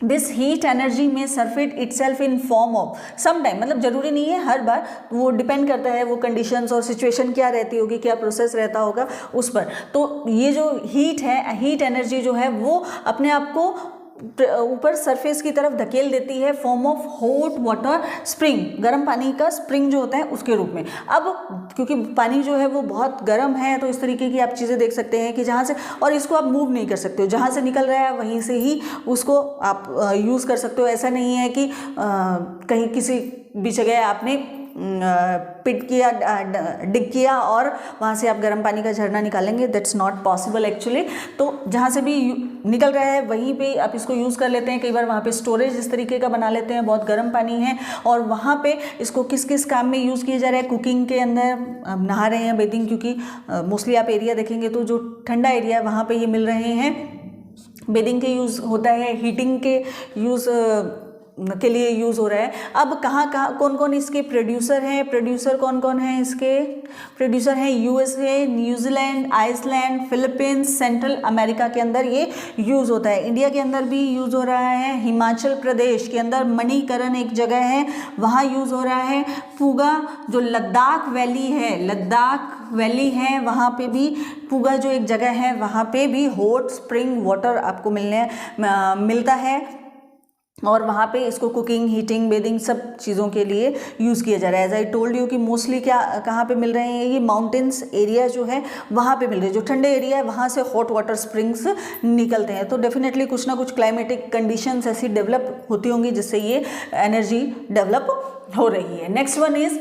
दिस हीट एनर्जी में surfaced itself in form of some time, मतलब जरूरी नहीं है हर बार, वो डिपेंड करता है वो कंडीशंस और सिचुएशन क्या रहती होगी, क्या प्रोसेस रहता होगा उस पर। तो ये जो हीट है, हीट एनर्जी जो है वो अपने आप को ऊपर सरफेस की तरफ धकेल देती है form of hot water spring, गर्म पानी का स्प्रिंग जो होता है उसके रूप में। अब क्योंकि पानी जो है वो बहुत गर्म है, तो इस तरीके की आप चीज़ें देख सकते हैं कि जहाँ से, और इसको आप मूव नहीं कर सकते हो, जहाँ से निकल रहा है वहीं से ही उसको आप यूज़ कर सकते हो। ऐसा नहीं है कि कहीं किसी भी जगह आपने पिट किया, डिग किया और वहाँ से आप गर्म पानी का झरना निकालेंगे, दैट्स नॉट पॉसिबल एक्चुअली। तो जहाँ से भी निकल रहा है वहीं पे आप इसको यूज़ कर लेते हैं। कई बार वहाँ पे स्टोरेज इस तरीके का बना लेते हैं, बहुत गर्म पानी है और वहाँ पे इसको किस किस काम में यूज़ किया जा रहा है, कुकिंग के अंदर नहा रहे हैं, बेथिंग, क्योंकि मोस्टली आप एरिया देखेंगे तो जो ठंडा एरिया है वहाँ पर ये मिल रहे हैं। बेथिंग के यूज़ होता है, हीटिंग के यूज़ के लिए यूज़ हो रहा है। अब कहाँ कौन कौन इसके प्रोड्यूसर हैं, प्रोड्यूसर कौन कौन हैं इसके प्रोड्यूसर हैं, USA, New Zealand, Iceland, Philippines, Central America के अंदर ये यूज़ होता है। इंडिया के अंदर भी यूज़ हो रहा है, हिमाचल प्रदेश के अंदर मणिकरण एक जगह है वहाँ यूज़ हो रहा है, पूगा जो लद्दाख वैली है वहाँ पे भी, पूगा जो एक जगह है वहाँ पे भी हॉट स्प्रिंग वाटर आपको मिलता है और वहाँ पे इसको कुकिंग, हीटिंग, बेदिंग सब चीज़ों के लिए यूज़ किया जा रहा है। एज आई टोल्ड यू कि मोस्टली कहाँ पे मिल रहे हैं, ये माउंटेन्स एरिया जो है वहाँ पे मिल रहे हैं, जो ठंडे एरिया है वहाँ से हॉट वाटर स्प्रिंग्स निकलते हैं। तो डेफिनेटली कुछ ना कुछ क्लाइमेटिक कंडीशंस ऐसी डेवलप होती होंगी जिससे ये एनर्जी डेवलप हो रही है। Next one is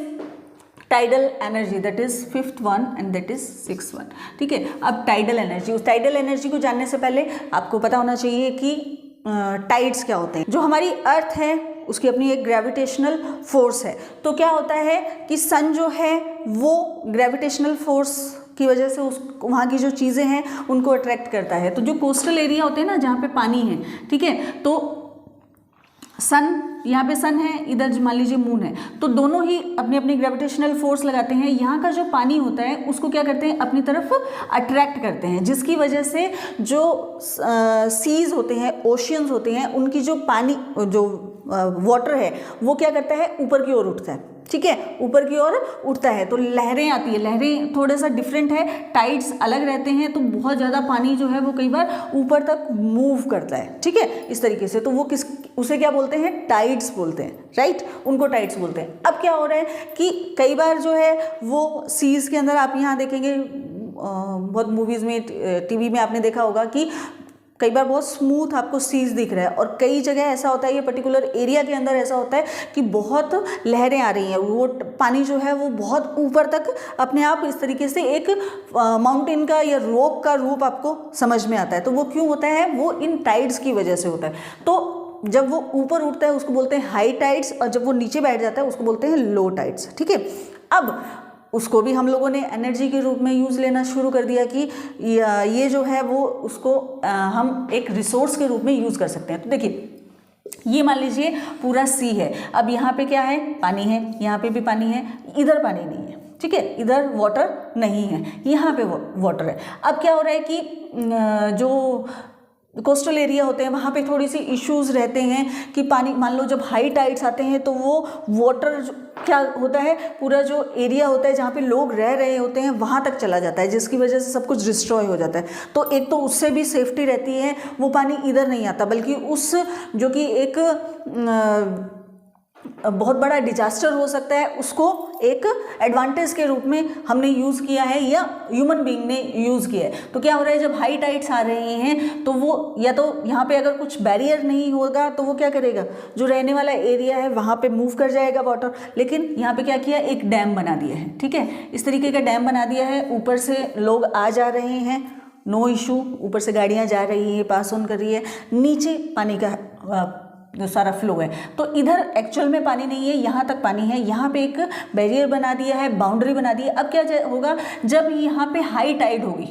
tidal energy, that is 5th one and that is 6th one. ठीक है, अब टाइडल एनर्जी, उस टाइडल एनर्जी को जानने से पहले आपको पता होना चाहिए कि टाइड्स क्या होते हैं। जो हमारी अर्थ है उसकी अपनी एक ग्रेविटेशनल फोर्स है। तो क्या होता है कि सन जो है वो ग्रेविटेशनल फोर्स की वजह से उस वहाँ की जो चीज़ें हैं उनको अट्रैक्ट करता है। तो जो कोस्टल एरिया होते हैं ना जहाँ पे पानी है, ठीक है, तो सन, यहाँ पे सन है, इधर मान लीजिए मून है, तो दोनों ही अपनी अपनी ग्रेविटेशनल फोर्स लगाते हैं। यहाँ का जो पानी होता है उसको क्या करते हैं, अपनी तरफ अट्रैक्ट करते हैं, जिसकी वजह से जो सीज होते हैं, ओशियंस होते हैं, उनकी जो पानी जो वाटर है वो क्या करता है, ऊपर की ओर उठता है। ठीक है, ऊपर की ओर उठता है तो लहरें आती है। लहरें थोड़ा सा डिफरेंट है, टाइड्स अलग रहते हैं, तो बहुत ज़्यादा पानी जो है वो कई बार ऊपर तक मूव करता है। ठीक है, इस तरीके से, तो वो उसे क्या बोलते हैं, टाइड्स बोलते हैं, राइट, उनको टाइड्स बोलते हैं। अब क्या हो रहा है कि कई बार जो है वो सीज के अंदर, आप यहाँ देखेंगे बहुत मूवीज़ में, टीवी में आपने देखा होगा कि कई बार बहुत स्मूथ आपको सीज दिख रहा है, और कई जगह ऐसा होता है, ये पर्टिकुलर एरिया के अंदर ऐसा होता है कि बहुत लहरें आ रही हैं, वो पानी जो है वो बहुत ऊपर तक अपने आप इस तरीके से एक माउंटेन का या रॉक का रूप आपको समझ में आता है। तो वो क्यों होता है, वो इन टाइड्स की वजह से होता है। तो जब वो ऊपर उठता है उसको बोलते हैं हाई टाइड्स, और जब वो नीचे बैठ जाता है उसको बोलते हैं लो टाइड्स। ठीक है, अब उसको भी हम लोगों ने एनर्जी के रूप में यूज़ लेना शुरू कर दिया कि ये जो है वो उसको हम एक रिसोर्स के रूप में यूज़ कर सकते हैं। तो देखिए, ये मान लीजिए पूरा सी है, अब यहाँ पे क्या है, पानी है, यहाँ पे भी पानी है, इधर पानी नहीं है। ठीक है, इधर वाटर नहीं है, यहाँ पे वाटर है। अब क्या हो रहा है कि जो कोस्टल एरिया होते हैं वहाँ पे थोड़ी सी इश्यूज़ रहते हैं कि पानी, मान लो जब हाई टाइड्स आते हैं तो वो वाटर क्या होता है, पूरा जो एरिया होता है जहाँ पे लोग रह रहे होते हैं वहाँ तक चला जाता है, जिसकी वजह से सब कुछ डिस्ट्रॉय हो जाता है। तो एक तो उससे भी सेफ्टी रहती है, वो पानी इधर नहीं आता, बल्कि उस जो कि एक बहुत बड़ा डिजास्टर हो सकता है, उसको एक एडवांटेज के रूप में हमने यूज़ किया है, या ह्यूमन बीइंग ने यूज़ किया है। तो क्या हो रहा है, जब हाई टाइड्स आ रहे हैं तो वो, या तो यहाँ पे अगर कुछ बैरियर नहीं होगा तो वो क्या करेगा, जो रहने वाला एरिया है वहाँ पे मूव कर जाएगा वाटर। लेकिन यहाँ पे क्या किया, एक डैम बना दिया है। ठीक है, इस तरीके का डैम बना दिया है, ऊपर से लोग आ जा रहे हैं, नो इशू, ऊपर से गाड़ियाँ जा रही है, पास ऑन कर रही है, नीचे पानी का जो सारा फ्लो है। तो इधर एक्चुअल में पानी नहीं है, यहाँ तक पानी है, यहाँ पे एक बैरियर बना दिया है, बाउंड्री बना दी है। अब क्या होगा, जब यहाँ पे हाई टाइड होगी,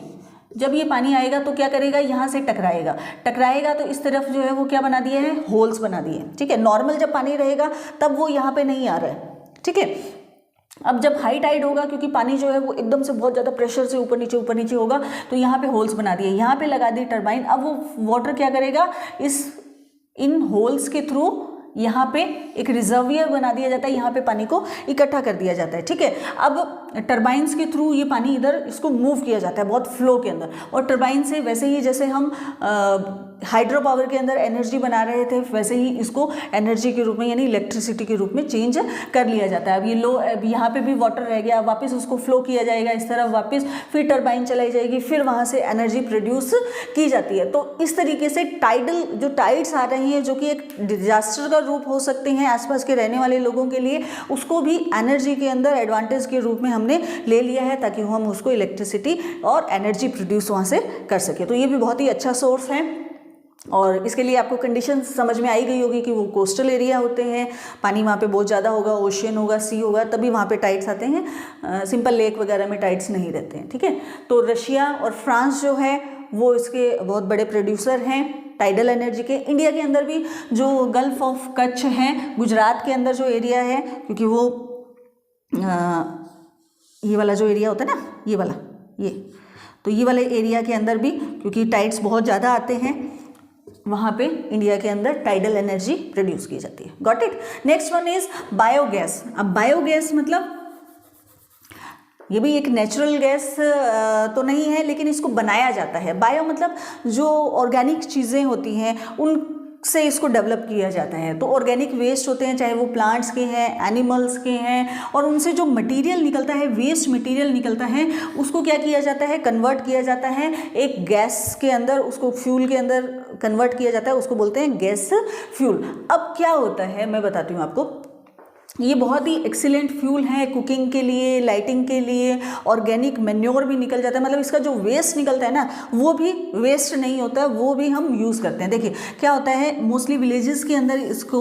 जब ये पानी आएगा तो क्या करेगा, यहाँ से टकराएगा तो इस तरफ जो है वो क्या बना दिए हैं, होल्स बना दिए। ठीक है, नॉर्मल जब पानी रहेगा तब वो यहाँ पे नहीं आ रहा है। ठीक है, अब जब हाई टाइड होगा, क्योंकि पानी जो है वो एकदम से बहुत ज़्यादा प्रेशर से ऊपर नीचे होगा, तो यहाँ पे होल्स बना दिए, यहाँ पे लगा दी टरबाइन। अब वो वाटर क्या करेगा, इन होल्स के थ्रू यहाँ पे एक रिजर्वियर बना दिया जाता है, यहाँ पे पानी को इकट्ठा कर दिया जाता है। ठीक है, अब टरबाइंस के थ्रू ये पानी इधर इसको मूव किया जाता है बहुत फ्लो के अंदर, और टरबाइन से वैसे ही जैसे हम हाइड्रो पावर के अंदर एनर्जी बना रहे थे, वैसे ही इसको एनर्जी के रूप में यानी इलेक्ट्रिसिटी के रूप में चेंज कर लिया जाता है। अब ये अब यहाँ पे भी वाटर रह गया, वापस उसको फ्लो किया जाएगा इस तरफ, वापस फिर टरबाइन चलाई जाएगी, फिर वहाँ से एनर्जी प्रोड्यूस की जाती है। तो इस तरीके से टाइडल जो टाइड्स आ रही हैं, जो कि एक डिजास्टर का रूप हो सकते हैं आसपास के रहने वाले लोगों के लिए, उसको भी एनर्जी के अंदर एडवांटेज के रूप में हमने ले लिया है, ताकि हम उसको इलेक्ट्रिसिटी और एनर्जी प्रोड्यूस वहाँ से कर सके। तो ये भी बहुत ही अच्छा सोर्स है, और इसके लिए आपको कंडीशंस समझ में आई गई होगी कि वो कोस्टल एरिया होते हैं, पानी वहाँ पे बहुत ज़्यादा होगा, ओशियन होगा, सी होगा, तभी वहाँ पे टाइड्स आते हैं। सिंपल लेक वगैरह में टाइड्स नहीं रहते हैं। ठीक है, तो रशिया और फ्रांस जो है वो इसके बहुत बड़े प्रोड्यूसर हैं टाइडल एनर्जी के। इंडिया के अंदर भी जो गल्फ ऑफ कच्छ है, गुजरात के अंदर जो एरिया है, क्योंकि वो ये वाला जो एरिया होता है ना, ये वाला, तो ये वाले एरिया के अंदर भी क्योंकि टाइड्स बहुत ज़्यादा आते हैं, वहाँ पे इंडिया के अंदर टाइडल एनर्जी प्रोड्यूस की जाती है। Got it. Next one is biogas. अब बायोगैस मतलब ये भी एक नेचुरल गैस तो नहीं है, लेकिन इसको बनाया जाता है। बायो मतलब जो ऑर्गेनिक चीज़ें होती हैं उनसे इसको डेवलप किया जाता है। तो ऑर्गेनिक वेस्ट होते हैं, चाहे वो प्लांट्स के हैं, एनिमल्स के हैं, और उनसे जो मटेरियल निकलता है, वेस्ट मटेरियल निकलता है, उसको क्या किया जाता है, कन्वर्ट किया जाता है एक गैस के अंदर, उसको फ्यूल के अंदर कन्वर्ट किया जाता है, उसको बोलते हैं गैस फ्यूल। अब क्या होता है मैं बताती हूँ आपको। ये बहुत ही एक्सीलेंट फ्यूल है कुकिंग के लिए, लाइटिंग के लिए। ऑर्गेनिक मैन्योर भी निकल जाता है, मतलब इसका जो वेस्ट निकलता है ना वो भी वेस्ट नहीं होता, वो भी हम यूज़ करते हैं। देखिए क्या होता है, मोस्टली विलेजेस के अंदर इसको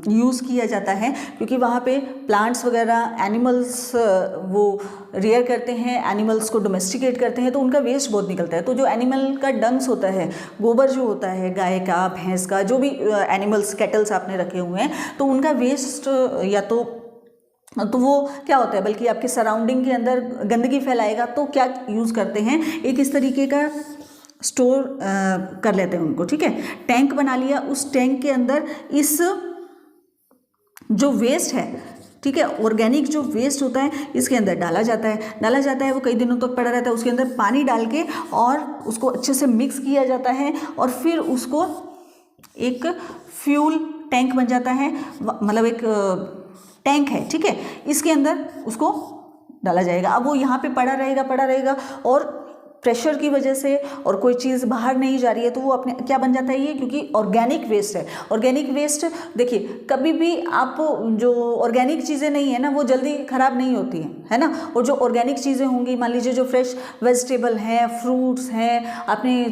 यूज़ किया जाता है, क्योंकि वहाँ पे प्लांट्स वगैरह, एनिमल्स वो रेयर करते हैं, एनिमल्स को डोमेस्टिकेट करते हैं, तो उनका वेस्ट बहुत निकलता है। तो जो एनिमल का डंग्स होता है, गोबर जो होता है गाय का, भैंस का, जो भी एनिमल्स, कैटल्स आपने रखे हुए हैं, तो उनका वेस्ट या तो वो क्या होता है, बल्कि आपके सराउंडिंग के अंदर गंदगी फैलाएगा। तो क्या यूज़ करते हैं, एक इस तरीके का स्टोर कर लेते हैं उनको, ठीक है। टैंक बना लिया, उस टैंक के अंदर इस जो वेस्ट है, ठीक है, ऑर्गेनिक जो वेस्ट होता है इसके अंदर डाला जाता है। वो कई दिनों तक पड़ा रहता है, उसके अंदर पानी डाल के और उसको अच्छे से मिक्स किया जाता है, और फिर उसको एक फ्यूल टैंक बन जाता है, मतलब एक टैंक है, ठीक है। इसके अंदर उसको डाला जाएगा। अब वो यहाँ पे पड़ा रहेगा और प्रेशर की वजह से और कोई चीज़ बाहर नहीं जा रही है, तो वो अपने क्या बन जाता है ये, क्योंकि ऑर्गेनिक वेस्ट है। ऑर्गेनिक वेस्ट देखिए, कभी भी आप जो ऑर्गेनिक चीज़ें नहीं है ना वो जल्दी ख़राब नहीं होती हैं, है ना। और जो ऑर्गेनिक चीज़ें होंगी, मान लीजिए जो फ्रेश वेजिटेबल हैं, फ्रूट्स हैं, आपने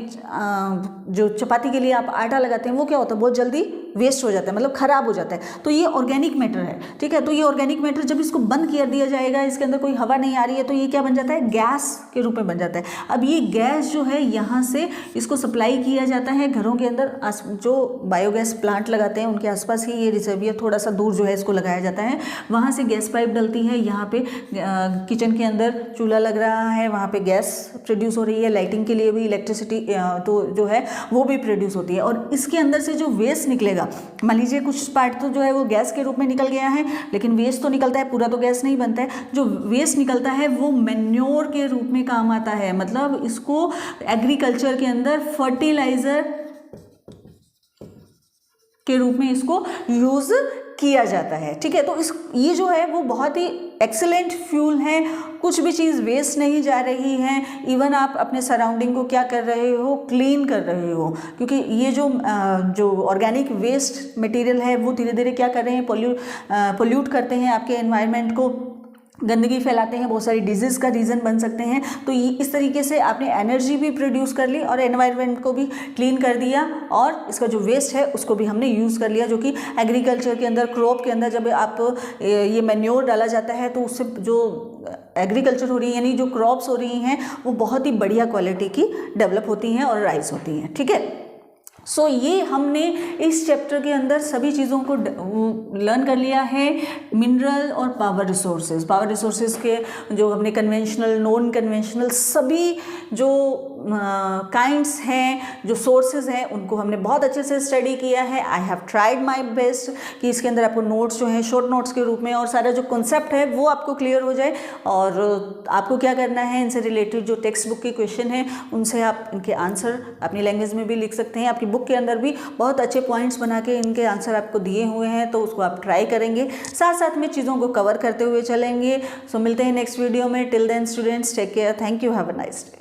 जो चपाती के लिए आप आटा लगाते हैं, वो क्या होता है, बहुत जल्दी वेस्ट हो जाता है, मतलब ख़राब हो जाता है। तो ये ऑर्गेनिक मैटर है, ठीक है। तो ये ऑर्गेनिक मैटर जब इसको बंद कर दिया जाएगा, इसके अंदर कोई हवा नहीं आ रही है, तो ये क्या बन जाता है, गैस के रूप में बन जाता है। अब ये गैस जो है यहाँ से इसको सप्लाई किया जाता है घरों के अंदर। जो बायोगैस प्लांट लगाते हैं उनके आसपास ही ये रिजर्वियर थोड़ा सा दूर जो है इसको लगाया जाता है। वहाँ से गैस पाइप डलती है, यहाँ पे किचन के अंदर चूल्हा लग रहा है, वहाँ पे गैस प्रोड्यूस हो रही है। लाइटिंग के लिए भी इलेक्ट्रिसिटी तो जो है वो भी प्रोड्यूस होती है। और इसके अंदर से जो वेस्ट निकलेगा, मान लीजिए कुछ पार्ट तो जो है वो गैस के रूप में निकल गया है, लेकिन वेस्ट तो निकलता है, पूरा तो गैस नहीं बनता है। जो वेस्ट निकलता है वो मैन्योर के रूप में काम आता है, मतलब इसको एग्रीकल्चर के अंदर फर्टिलाइजर के रूप में इसको यूज किया जाता है, ठीक है। तो ये जो है वो बहुत ही एक्सीलेंट फ्यूल है, कुछ भी चीज़ वेस्ट नहीं जा रही है। इवन आप अपने सराउंडिंग को क्या कर रहे हो, क्लीन कर रहे हो, क्योंकि ये जो ऑर्गेनिक वेस्ट मटेरियल है वो धीरे धीरे क्या कर रहे हैं, पोल्यूट करते हैं आपके एनवायरनमेंट को, गंदगी फैलाते हैं, बहुत सारी डिजीज़ का रीज़न बन सकते हैं। तो ये इस तरीके से आपने एनर्जी भी प्रोड्यूस कर ली और एनवायरनमेंट को भी क्लीन कर दिया, और इसका जो वेस्ट है उसको भी हमने यूज़ कर लिया, जो कि एग्रीकल्चर के अंदर, क्रॉप के अंदर जब आप ये मैन्योर डाला जाता है तो उससे जो एग्रीकल्चर हो रही है, यानी जो क्रॉप्स हो रही हैं, वो बहुत ही बढ़िया क्वालिटी की डेवलप होती हैं और राइज होती हैं, ठीक है। सो ये हमने इस चैप्टर के अंदर सभी चीज़ों को लर्न कर लिया है। मिनरल और पावर रिसोर्सेज के जो हमने कन्वेंशनल, नॉन कन्वेंशनल, सभी जो काइंड्स हैं, जो सोर्सेज हैं, उनको हमने बहुत अच्छे से स्टडी किया है। I have tried my best कि इसके अंदर आपको नोट्स जो हैं शॉर्ट नोट्स के रूप में और सारा जो कॉन्सेप्ट है वो आपको क्लियर हो जाए। और आपको क्या करना है, इनसे रिलेटेड जो टेक्स्ट बुक के क्वेश्चन हैं उनसे आप इनके आंसर अपनी लैंग्वेज में भी लिख सकते हैं। आपकी बुक के अंदर भी बहुत अच्छे पॉइंट्स बना के इनके आंसर आपको दिए हुए हैं, तो उसको आप ट्राई करेंगे, साथ साथ में चीज़ों को कवर करते हुए चलेंगे। सो मिलते हैं नेक्स्ट वीडियो में। Till then students, take care, thank you, have a nice day.